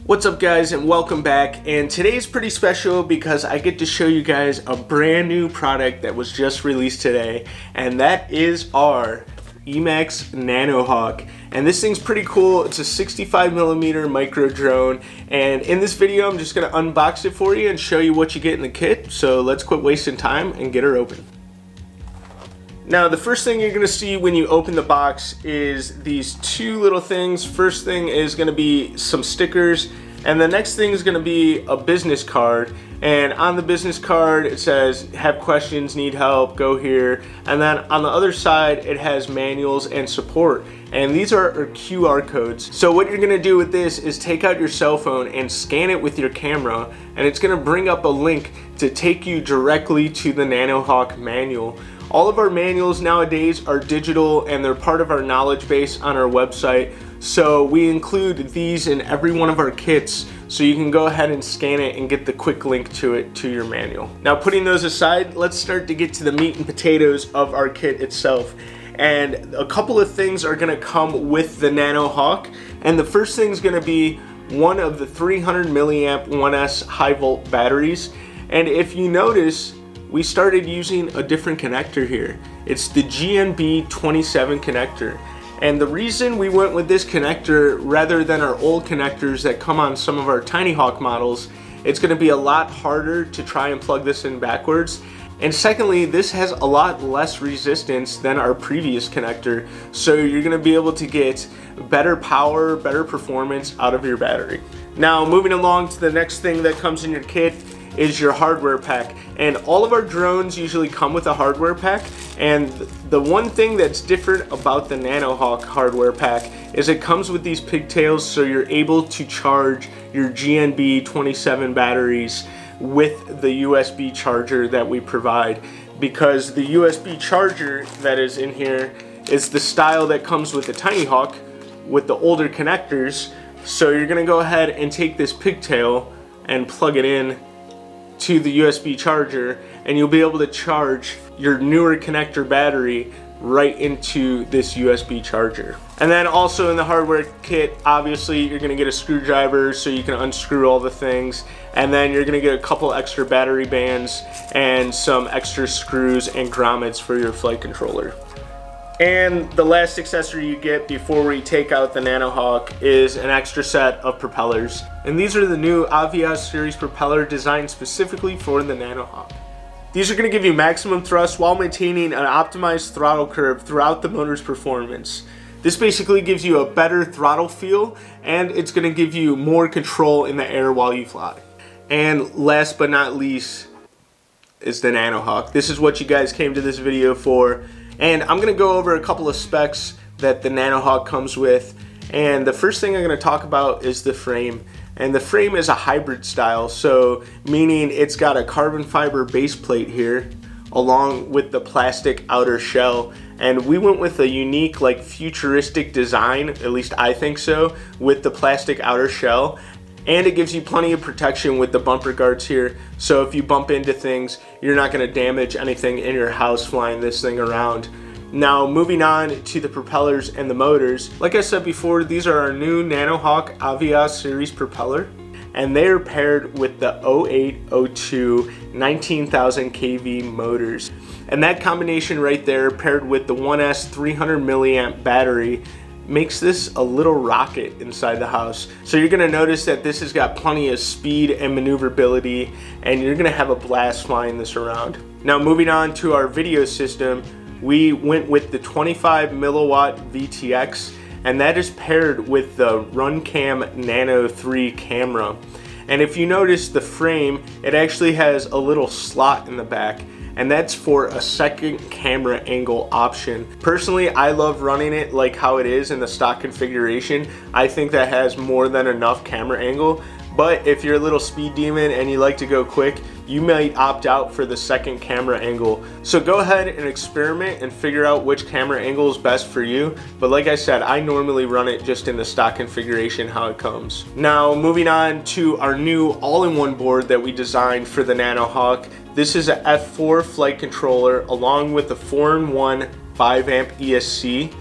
What's up guys, and welcome back. And today's pretty special because I get to show you guys a brand new product that was just released today, and that is our EMAX Nanohawk. And this thing's pretty cool. It's a 65mm micro drone, and in this video I'm just gonna unbox it for you and show you what you get in the kit. So let's quit wasting time and get her open. Now, the first thing you're gonna see when you open the box is these two little things. First thing is gonna be some stickers, and the next thing is gonna be a business card. And on the business card it says, have questions, need help, go here. And then on the other side it has manuals and support. And these are QR codes. So what you're gonna do with this is take out your cell phone and scan it with your camera, and it's gonna bring up a link to take you directly to the Nanohawk manual. All of our manuals nowadays are digital, and they're part of our knowledge base on our website. So we include these in every one of our kits, so you can go ahead and scan it and get the quick link to it to your manual. Now, putting those aside, let's start to get to the meat and potatoes of our kit itself. And a couple of things are gonna come with the Nanohawk. And the first thing is gonna be one of the 300 milliamp 1S high volt batteries. And if you notice, we started using a different connector here. It's the GNB27 connector. And the reason we went with this connector rather than our old connectors that come on some of our Nanohawk models, it's gonna be a lot harder to try and plug this in backwards. And secondly, this has a lot less resistance than our previous connector, so you're gonna be able to get better power, better performance out of your battery. Now, moving along to the next thing that comes in your kit is your hardware pack. And all of our drones usually come with a hardware pack, and the one thing that's different about the Nanohawk hardware pack is it comes with these pigtails, so you're able to charge your GNB27 batteries with the USB charger that we provide, because the USB charger that is in here is the style that comes with the Nanohawk with the older connectors. So you're gonna go ahead and take this pigtail and plug it in to the USB charger, and you'll be able to charge your newer connector battery right into this USB charger. And then also in the hardware kit, obviously you're gonna get a screwdriver so you can unscrew all the things, and then you're gonna get a couple extra battery bands and some extra screws and grommets for your flight controller. And the last accessory you get before we take out the Nanohawk is an extra set of propellers. And these are the new Avios series propeller designed specifically for the Nanohawk. These are going to give you maximum thrust while maintaining an optimized throttle curve throughout the motor's performance. This basically gives you a better throttle feel, and it's going to give you more control in the air while you fly. And last but not least is the Nanohawk. This is what you guys came to this video for. And I'm gonna go over a couple of specs that the Nanohawk comes with. And the first thing I'm gonna talk about is the frame. And the frame is a hybrid style, so meaning it's got a carbon fiber base plate here along with the plastic outer shell. And we went with a unique, like, futuristic design, at least I think so, with the plastic outer shell. And it gives you plenty of protection with the bumper guards here, so if you bump into things, you're not going to damage anything in your house flying this thing around. Now, moving on to the propellers and the motors. Like I said before, these are our new Nanohawk Avios series propeller, and they are paired with the 0802 19,000 kV motors. And that combination right there, paired with the 1S 300 milliamp battery, makes this a little rocket inside the house. So you're gonna notice that this has got plenty of speed and maneuverability, and you're gonna have a blast flying this around. Now, moving on to our video system, we went with the 25 milliwatt VTX, and that is paired with the RunCam Nano 3 camera. And if you notice the frame, it actually has a little slot in the back, and that's for a second camera angle option. Personally, I love running it like how it is in the stock configuration. I think that has more than enough camera angle, but if you're a little speed demon and you like to go quick, you might opt out for the second camera angle. So go ahead and experiment and figure out which camera angle is best for you. But like I said, I normally run it just in the stock configuration how it comes. Now, moving on to our new all-in-one board that we designed for the Nanohawk. This is a F4 flight controller along with a 4-in-1 5 amp ESC.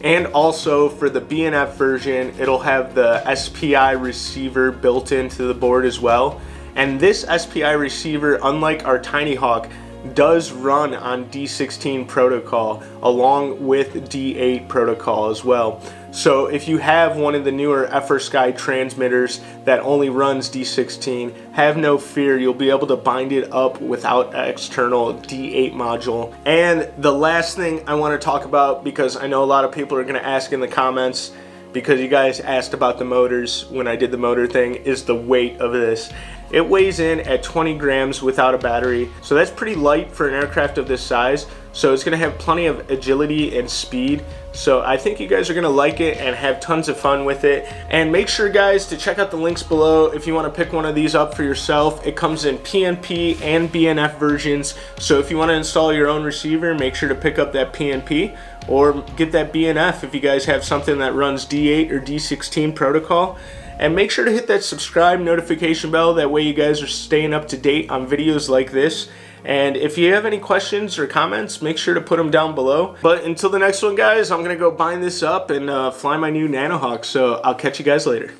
And also for the BNF version, it'll have the SPI receiver built into the board as well. And this SPI receiver, unlike our Nanohawk, does run on D16 protocol along with D8 protocol as well. So if you have one of the newer FrSky transmitters that only runs D16, have no fear, you'll be able to bind it up without an external D8 module. And the last thing I want to talk about, because I know a lot of people are going to ask in the comments, because you guys asked about the motors when I did the motor thing, is the weight of this. It weighs in at 20 grams without a battery, so that's pretty light for an aircraft of this size. So it's gonna have plenty of agility and speed. So I think you guys are gonna like it and have tons of fun with it. And make sure, guys, to check out the links below if you wanna pick one of these up for yourself. It comes in PNP and BNF versions. So if you wanna install your own receiver, make sure to pick up that PNP or get that BNF if you guys have something that runs D8 or D16 protocol. And make sure to hit that subscribe notification bell, that way you guys are staying up to date on videos like this. And if you have any questions or comments, make sure to put them down below. But until the next one, guys, I'm gonna go bind this up and fly my new Nanohawk, so I'll catch you guys later.